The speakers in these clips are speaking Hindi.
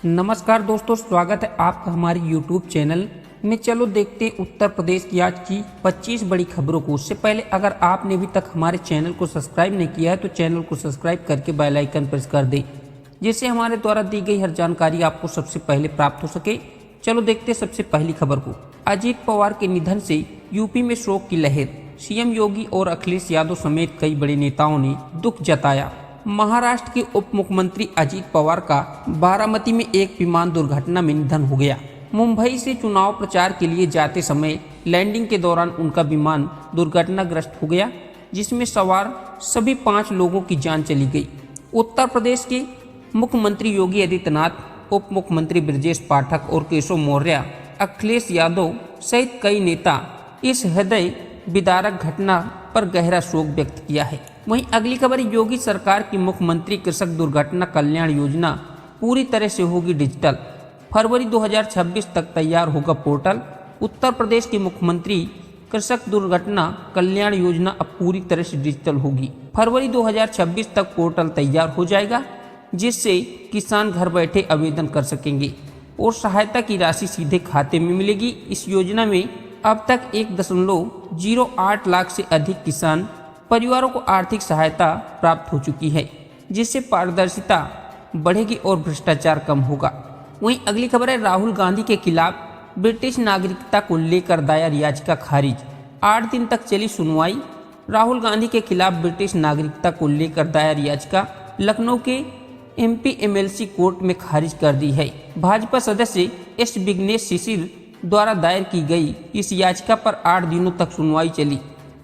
नमस्कार दोस्तों, स्वागत है आपका हमारे YouTube चैनल में। चलो देखते हैं उत्तर प्रदेश की आज की 25 बड़ी खबरों को। उससे पहले अगर आपने अभी तक हमारे चैनल को सब्सक्राइब नहीं किया है तो चैनल को सब्सक्राइब करके बेल आइकन प्रेस कर दें, जिससे हमारे द्वारा दी गई हर जानकारी आपको सबसे पहले प्राप्त हो सके। चलो देखते हैं सबसे पहली खबर को। अजीत पवार के निधन से यूपी में शोक की लहर। सीएम योगी और अखिलेश यादव समेत कई बड़े नेताओं ने दुख जताया। महाराष्ट्र के उप मुख्यमंत्री अजीत पवार का बारामती में एक विमान दुर्घटना में निधन हो गया। मुंबई से चुनाव प्रचार के लिए जाते समय लैंडिंग के दौरान उनका विमान दुर्घटनाग्रस्त हो गया, जिसमें सवार सभी 5 लोगों की जान चली गई। उत्तर प्रदेश के मुख्यमंत्री योगी आदित्यनाथ, उप मुख्यमंत्री ब्रजेश पाठक और केशव मौर्य, अखिलेश यादव सहित कई नेता इस हृदय विदारक घटना पर गहरा शोक व्यक्त किया है। वहीं अगली खबर, योगी सरकार की मुख्यमंत्री कृषक दुर्घटना कल्याण योजना पूरी तरह से होगी डिजिटल। फरवरी 2026 तक तैयार होगा पोर्टल। उत्तर प्रदेश के मुख्यमंत्री कृषक दुर्घटना कल्याण योजना अब पूरी तरह से डिजिटल होगी। फरवरी 2026 तक पोर्टल तैयार हो जाएगा, जिससे किसान घर बैठे आवेदन कर सकेंगे और सहायता की राशि सीधे खाते में मिलेगी। इस योजना में अब तक 1.08 लाख से अधिक किसान परिवारों को आर्थिक सहायता प्राप्त हो चुकी है, जिससे पारदर्शिता बढ़ेगी और भ्रष्टाचार कम होगा। वहीं अगली खबर है, राहुल गांधी के खिलाफ ब्रिटिश नागरिकता को लेकर दायर याचिका खारिज। 8 दिन तक चली सुनवाई। राहुल गांधी के खिलाफ ब्रिटिश नागरिकता को लेकर दायर याचिका लखनऊ के MP MLC कोर्ट में खारिज कर दी है। भाजपा सदस्य एस विघ्नेश शिशिर द्वारा दायर की गई इस याचिका पर 8 दिनों तक सुनवाई चली।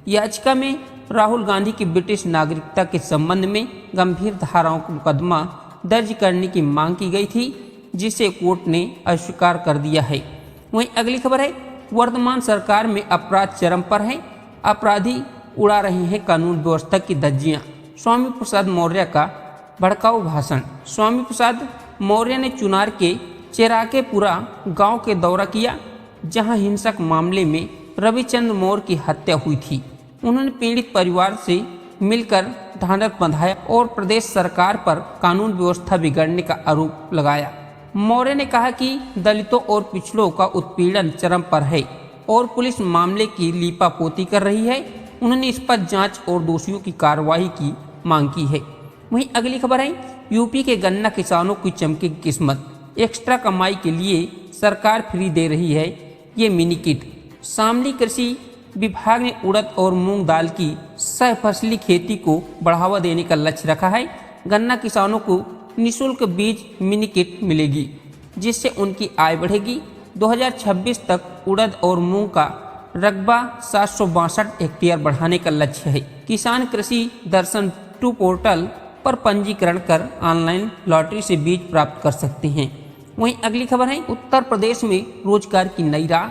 याचिका में राहुल गांधी की ब्रिटिश नागरिकता के संबंध में गंभीर धाराओं का मुकदमा दर्ज करने की मांग की गई थी, जिसे कोर्ट ने अस्वीकार कर दिया है। वहीं अगली खबर है, वर्तमान सरकार में अपराध चरम पर है, अपराधी उड़ा रहे हैं कानून व्यवस्था की धज्जियां। स्वामी प्रसाद मौर्य का भड़काऊ भाषण। स्वामी प्रसाद मौर्य ने चुनार के चेराकेपुरा गांव के दौरा किया, जहां हिंसक मामले में रविचंद्र मौर्य की हत्या हुई थी। उन्होंने पीड़ित परिवार से मिलकर ढांढस बंधाया और प्रदेश सरकार पर कानून व्यवस्था बिगड़ने का आरोप लगाया। मौर्य ने कहा कि दलितों और पिछड़ों का उत्पीड़न चरम पर है और पुलिस मामले की लीपापोती कर रही है। उन्होंने इस पर जांच और दोषियों की कार्रवाई की मांग की है। वहीं अगली खबर है, यूपी के गन्ना किसानों की चमकेगी किस्मत। एक्स्ट्रा कमाई के लिए सरकार फ्री दे रही है ये मिनी किट। शामली कृषि विभाग ने उड़द और मूंग दाल की सहफसली खेती को बढ़ावा देने का लक्ष्य रखा है। गन्ना किसानों को निःशुल्क बीज मिनी किट मिलेगी, जिससे उनकी आय बढ़ेगी। 2026 तक उड़द और मूंग का रकबा 762 हेक्टेयर बढ़ाने का लक्ष्य है। किसान कृषि दर्शन 2 पोर्टल पर पंजीकरण कर ऑनलाइन लॉटरी से बीज प्राप्त कर सकते हैं। वहीं अगली खबर है, उत्तर प्रदेश में रोजगार की नई राह।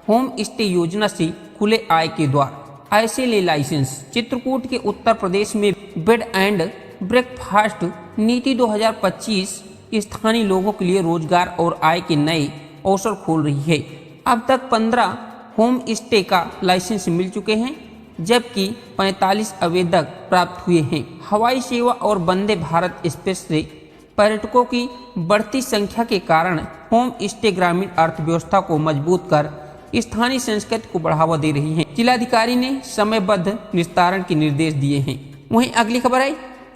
होम स्टे योजना से खुले आय के द्वार, ऐसे ले लाइसेंस। चित्रकूट के उत्तर प्रदेश में बेड एंड ब्रेकफास्ट नीति 2025 स्थानीय लोगों के लिए रोजगार और आय के नए अवसर खोल रही है। अब तक 15 होम स्टे का लाइसेंस मिल चुके हैं, जबकि 45 आवेदक प्राप्त हुए हैं। हवाई सेवा और वंदे भारत एक्सप्रेस से पर्यटकों की बढ़ती संख्या के कारण होम स्टे ग्रामीण अर्थव्यवस्था को मजबूत कर स्थानीय संस्कृति को बढ़ावा दे रही है। जिलाधिकारी ने समयबद्ध निस्तारण के निर्देश दिए हैं। वहीं अगली खबर है,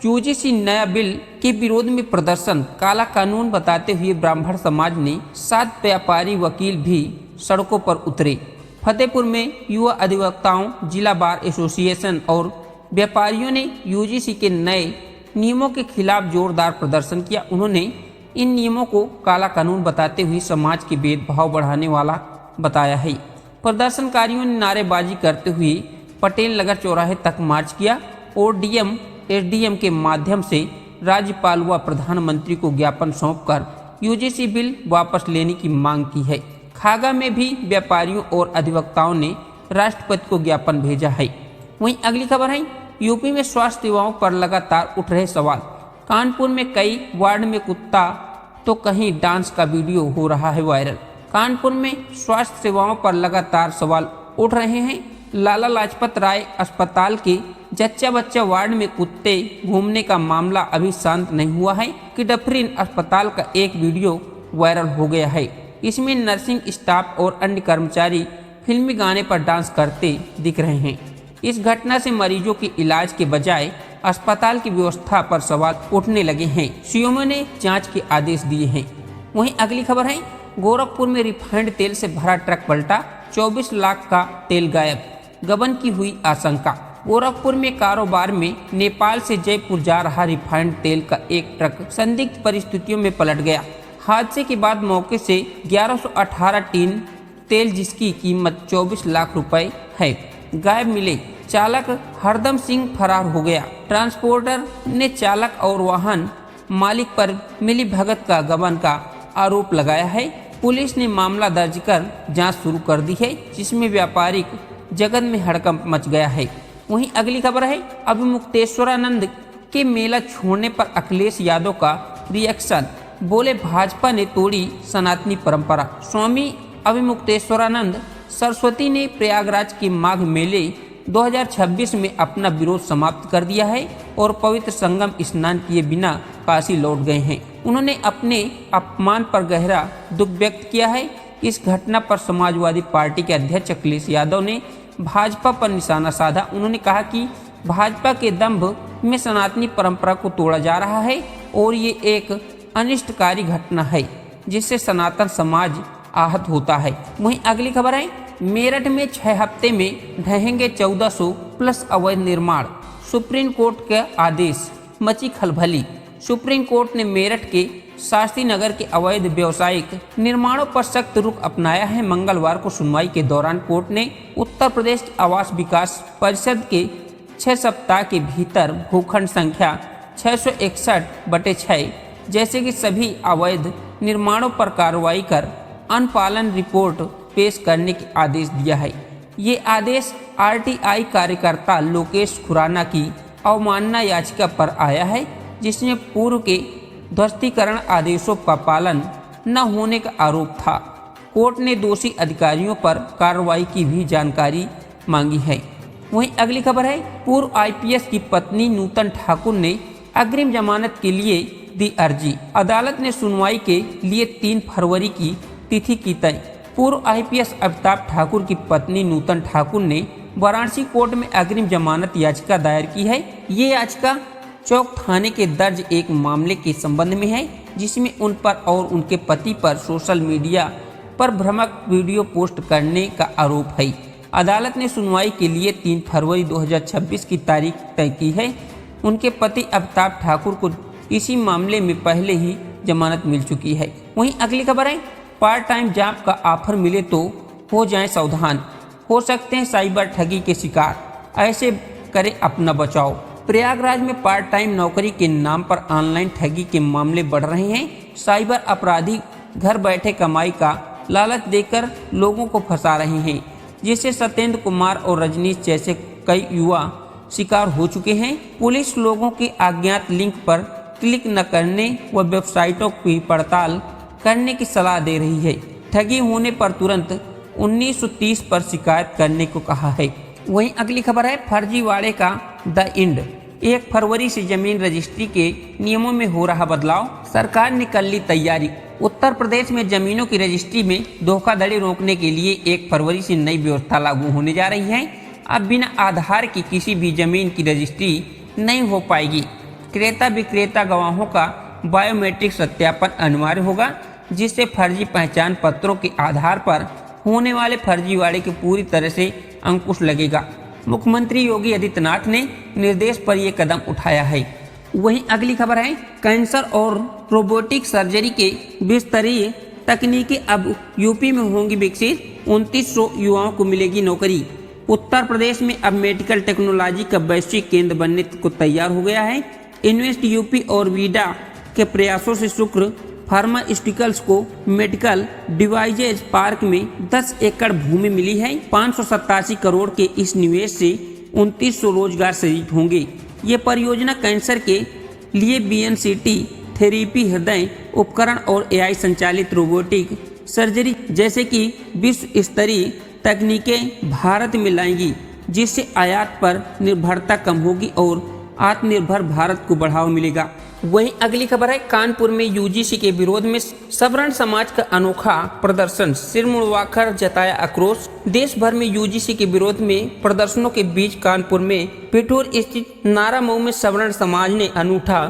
यूजीसी नया बिल के विरोध में प्रदर्शन। काला कानून बताते हुए ब्राह्मण समाज ने 7 व्यापारी वकील भी सड़कों पर उतरे। फतेहपुर में युवा अधिवक्ताओं, जिला बार एसोसिएशन और व्यापारियों ने यूजीसी के नए नियमों के खिलाफ जोरदार प्रदर्शन किया। उन्होंने इन नियमों को काला कानून बताते हुए समाज के भेदभाव बढ़ाने वाला बताया है। प्रदर्शनकारियों ने नारेबाजी करते हुए पटेल नगर चौराहे तक मार्च किया और डीएम एसडीएम के माध्यम से राज्यपाल व प्रधानमंत्री को ज्ञापन सौंपकर यूजीसी बिल वापस लेने की मांग की है। खागा में भी व्यापारियों और अधिवक्ताओं ने राष्ट्रपति को ज्ञापन भेजा है। वहीं अगली खबर है, यूपी में स्वास्थ्य सेवाओं पर लगातार उठ रहे सवाल। कानपुर में कई वार्ड में कुत्ता तो कहीं डांस का वीडियो हो रहा है वायरल। कानपुर में स्वास्थ्य सेवाओं पर लगातार सवाल उठ रहे हैं। लाला लाजपत राय अस्पताल के जच्चा बच्चा वार्ड में कुत्ते घूमने का मामला अभी शांत नहीं हुआ है। किडफ्रिन अस्पताल का एक वीडियो वायरल हो गया है। इसमें नर्सिंग स्टाफ और अन्य कर्मचारी फिल्मी गाने पर डांस करते दिख रहे हैं। इस घटना से मरीजों के इलाज के बजाय अस्पताल की व्यवस्था पर सवाल उठने लगे हैं। सीएमओ ने जांच के आदेश दिए हैं। वहीं अगली खबर है, गोरखपुर में रिफाइंड तेल से भरा ट्रक पलटा, 24 लाख का तेल गायब, गबन की हुई आशंका। गोरखपुर में कारोबार में नेपाल से जयपुर जा रहा रिफाइंड तेल का एक ट्रक संदिग्ध परिस्थितियों में पलट गया। हादसे के बाद मौके से 1118 टीन तेल जिसकी कीमत 24 लाख रुपए है गायब मिले। चालक हरदम सिंह फरार हो गया। ट्रांसपोर्टर ने चालक और वाहन मालिक पर मिली भगत का गबन का आरोप लगाया है। पुलिस ने मामला दर्ज कर जांच शुरू कर दी है, जिसमें व्यापारिक जगत में हड़कंप मच गया है। वहीं अगली खबर है, अभिमुक्तेश्वरानंद के मेला छोड़ने पर अखिलेश यादव का रिएक्शन, बोले भाजपा ने तोड़ी सनातनी परंपरा। स्वामी अभिमुक्तेश्वरानंद सरस्वती ने प्रयागराज के माघ मेले 2026 में अपना विरोध समाप्त कर दिया है और पवित्र संगम स्नान किए बिना काशी लौट गए हैं। उन्होंने अपने अपमान पर गहरा दुख व्यक्त किया है। इस घटना पर समाजवादी पार्टी के अध्यक्ष अखिलेश यादव ने भाजपा पर निशाना साधा। उन्होंने कहा कि भाजपा के दंभ में सनातनी परंपरा को तोड़ा जा रहा है और ये एक अनिष्टकारी घटना है जिससे सनातन समाज आहत होता है। वहीं अगली खबर है, मेरठ में 6 हफ्ते में ढहेंगे 1400 प्लस अवैध निर्माण, सुप्रीम कोर्ट का आदेश, मची खलबली। सुप्रीम कोर्ट ने मेरठ के शास्त्री नगर के अवैध व्यावसायिक निर्माणों पर सख्त रुख अपनाया है। मंगलवार को सुनवाई के दौरान कोर्ट ने उत्तर प्रदेश आवास विकास परिषद के 6 सप्ताह के भीतर भूखंड संख्या 661/6 जैसे कि सभी अवैध निर्माणों पर कार्रवाई कर अनुपालन रिपोर्ट पेश करने के आदेश दिया है। ये आदेश आरटीआई कार्यकर्ता लोकेश खुराना की अवमानना याचिका पर आया है, जिसमें पूर्व के ध्वस्तीकरण आदेशों का पालन न होने का आरोप था। कोर्ट ने दोषी अधिकारियों पर कार्रवाई की भी जानकारी मांगी है। वहीं अगली खबर है, पूर्व आईपीएस की पत्नी नूतन ठाकुर ने अग्रिम जमानत के लिए दी अर्जी। अदालत ने सुनवाई के लिए 3 फरवरी की तिथि की तय। पूर्व आईपीएस अमिताभ ठाकुर की पत्नी नूतन ठाकुर ने वाराणसी कोर्ट में अग्रिम जमानत याचिका दायर की है। ये याचिका चौक थाने के दर्ज एक मामले के संबंध में है, जिसमें उन पर और उनके पति पर सोशल मीडिया पर भ्रामक वीडियो पोस्ट करने का आरोप है। अदालत ने सुनवाई के लिए 3 फरवरी 2026 की तारीख तय की है। उनके पति अमिताभ ठाकुर को इसी मामले में पहले ही जमानत मिल चुकी है। वहीं अगली खबर है, पार्ट टाइम जॉब का ऑफर मिले तो हो जाएं सावधान, हो सकते हैं साइबर ठगी के शिकार, ऐसे करें अपना बचाव। प्रयागराज में पार्ट टाइम नौकरी के नाम पर ऑनलाइन ठगी के मामले बढ़ रहे हैं। साइबर अपराधी घर बैठे कमाई का लालच देकर लोगों को फंसा रहे हैं, जिससे सत्येंद्र कुमार और रजनीश जैसे कई युवा शिकार हो चुके हैं। पुलिस लोगों के अज्ञात लिंक पर क्लिक न करने व वेबसाइटों की पड़ताल करने की सलाह दे रही है। ठगी होने पर तुरंत 1930 पर शिकायत करने को कहा है। वहीं अगली खबर है, फर्जीवाड़े का द एंड, 1 फरवरी से जमीन रजिस्ट्री के नियमों में हो रहा बदलाव, सरकार ने कर ली तैयारी। उत्तर प्रदेश में जमीनों की रजिस्ट्री में धोखाधड़ी रोकने के लिए 1 फरवरी से नई व्यवस्था लागू होने जा रही है। अब बिना आधार की किसी भी जमीन की रजिस्ट्री नहीं हो पाएगी। क्रेता विक्रेता गवाहों का बायोमेट्रिक सत्यापन अनिवार्य होगा, जिससे फर्जी पहचान पत्रों के आधार पर होने वाले फर्जीवाड़े की पूरी तरह से अंकुश लगेगा। मुख्यमंत्री योगी आदित्यनाथ ने निर्देश पर यह कदम उठाया है। वहीं अगली खबर है, कैंसर और रोबोटिक सर्जरी के विस्तरीय तकनीकें अब यूपी में होंगी विकसित, 2900 युवाओं को मिलेगी नौकरी। उत्तर प्रदेश में अब मेडिकल टेक्नोलॉजी का वैश्विक केंद्र बनने को तैयार हो गया है। इन्वेस्ट यूपी और वीडा के प्रयासों से शुक्र फार्मास्यूटिकल्स को मेडिकल डिवाइसेज पार्क में 10 एकड़ भूमि मिली है। 587 करोड़ के इस निवेश से 2900 रोजगार सृजित होंगे। ये परियोजना कैंसर के लिए बीएनसीटी थेरेपी, हृदय उपकरण और एआई संचालित रोबोटिक सर्जरी जैसे कि विश्व स्तरीय तकनीकें भारत में लाएंगी, जिससे आयात पर निर्भरता कम होगी और आत्मनिर्भर भारत को बढ़ावा मिलेगा। वहीं अगली खबर है, कानपुर में यूजीसी के विरोध में सवर्ण समाज का अनोखा प्रदर्शन, सिर मुड़वाकर जताया आक्रोश। देश भर में यूजीसी के विरोध में प्रदर्शनों के बीच कानपुर में पिठोर स्थित नारा मऊ में सवर्ण समाज ने अनूठा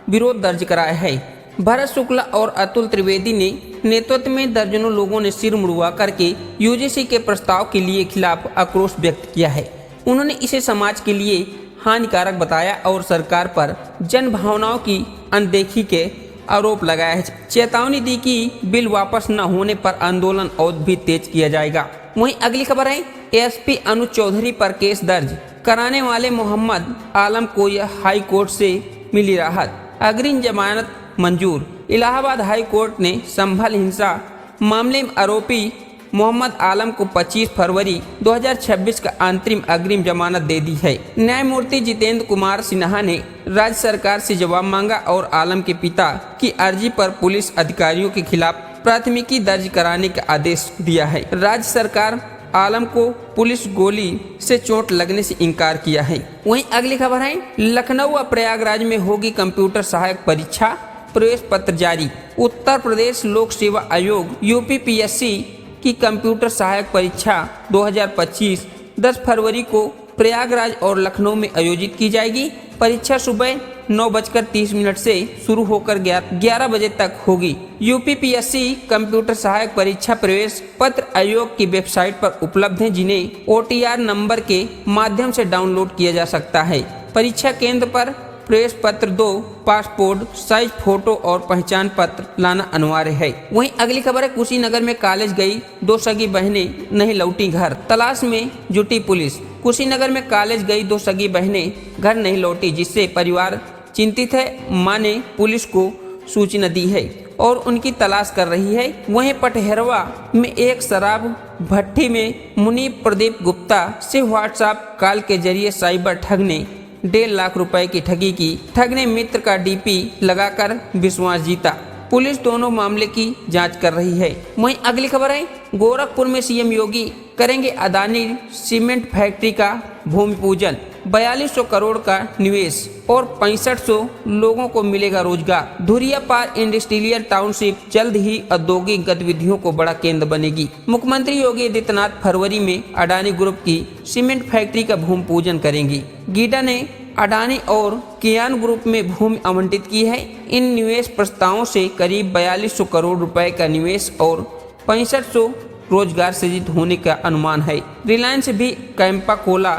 विरोध दर्ज कराया है। भरत शुक्ला और अतुल त्रिवेदी ने नेतृत्व में दर्जनों लोगों ने सिर मुड़वा करके यूजीसी के प्रस्ताव के लिए खिलाफ आक्रोश व्यक्त किया है। उन्होंने इसे समाज के लिए हानिकारक बताया और सरकार पर जन भावनाओं की अनदेखी के आरोप लगाया है। चेतावनी दी कि बिल वापस न होने पर आंदोलन और भी तेज किया जाएगा। वहीं अगली खबर है, एसपी अनुज चौधरी पर केस दर्ज कराने वाले मोहम्मद आलम को यह हाई कोर्ट से मिली राहत, अग्रिम जमानत मंजूर। इलाहाबाद हाई कोर्ट ने संभल हिंसा मामले में आरोपी मोहम्मद आलम को 25 फरवरी 2026 का अंतरिम अग्रिम जमानत दे दी है। न्यायमूर्ति जितेंद्र कुमार सिन्हा ने राज्य सरकार से जवाब मांगा और आलम के पिता की अर्जी पर पुलिस अधिकारियों के खिलाफ प्राथमिकी दर्ज कराने का आदेश दिया है। राज्य सरकार आलम को पुलिस गोली से चोट लगने से इनकार किया है। वहीं अगली खबर है, लखनऊ व प्रयागराज में होगी कंप्यूटर सहायक परीक्षा, प्रवेश पत्र जारी। उत्तर प्रदेश लोक सेवा आयोग यूपीपीएससी की कंप्यूटर सहायक परीक्षा 2025 10 फरवरी को प्रयागराज और लखनऊ में आयोजित की जाएगी। परीक्षा सुबह 9:30 से शुरू होकर 11 बजे तक होगी। यूपीपीएससी कंप्यूटर सहायक परीक्षा प्रवेश पत्र आयोग की वेबसाइट पर उपलब्ध हैं, जिन्हें OTR नंबर के माध्यम से डाउनलोड किया जा सकता है। परीक्षा केंद्र पर प्रवेश पत्र 2, पासपोर्ट साइज फोटो और पहचान पत्र लाना अनिवार्य है। वहीं अगली खबर है, कुशीनगर में कॉलेज गई 2 सगी बहनें नहीं लौटी घर, तलाश में जुटी पुलिस। कुशीनगर में कॉलेज गई 2 सगी बहनें घर नहीं लौटी, जिससे परिवार चिंतित है। मां ने पुलिस को सूचना दी है और उनकी तलाश कर रही है। वहीं पटहेरवा में एक शराब भट्टी में मुनीब प्रदीप गुप्ता से व्हाट्सएप कॉल के जरिए साइबर ठग ने 1.5 लाख रुपए की ठगी की। ठग ने मित्र का डीपी लगाकर विश्वास जीता। पुलिस दोनों मामले की जांच कर रही है। वहीं अगली खबर है, गोरखपुर में सीएम योगी करेंगे अदानी सीमेंट फैक्ट्री का भूमि पूजन। 4200 करोड़ का निवेश और 6500 लोगों को मिलेगा रोजगार। धुरियापार इंडस्ट्रियल टाउनशिप जल्द ही औद्योगिक गतिविधियों को बड़ा केंद्र बनेगी। मुख्यमंत्री योगी आदित्यनाथ फरवरी में अडानी ग्रुप की सीमेंट फैक्ट्री का भूमि पूजन करेंगी। गीडा ने अडानी और कियान ग्रुप में भूमि आवंटित की है। इन निवेश प्रस्तावों से करीब 4200 करोड़ रुपए का निवेश और 6500 रोजगार सृजित होने का अनुमान है। रिलायंस भी कैंपा कोला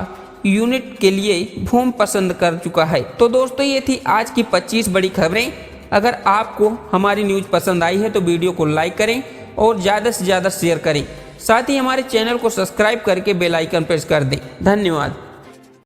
यूनिट के लिए भूमि पसंद कर चुका है। तो दोस्तों, ये थी आज की 25 बड़ी खबरें। अगर आपको हमारी न्यूज़ पसंद आई है तो वीडियो को लाइक करें और ज़्यादा से ज़्यादा शेयर करें। साथ ही हमारे चैनल को सब्सक्राइब करके बेल आइकन प्रेस कर दें। धन्यवाद।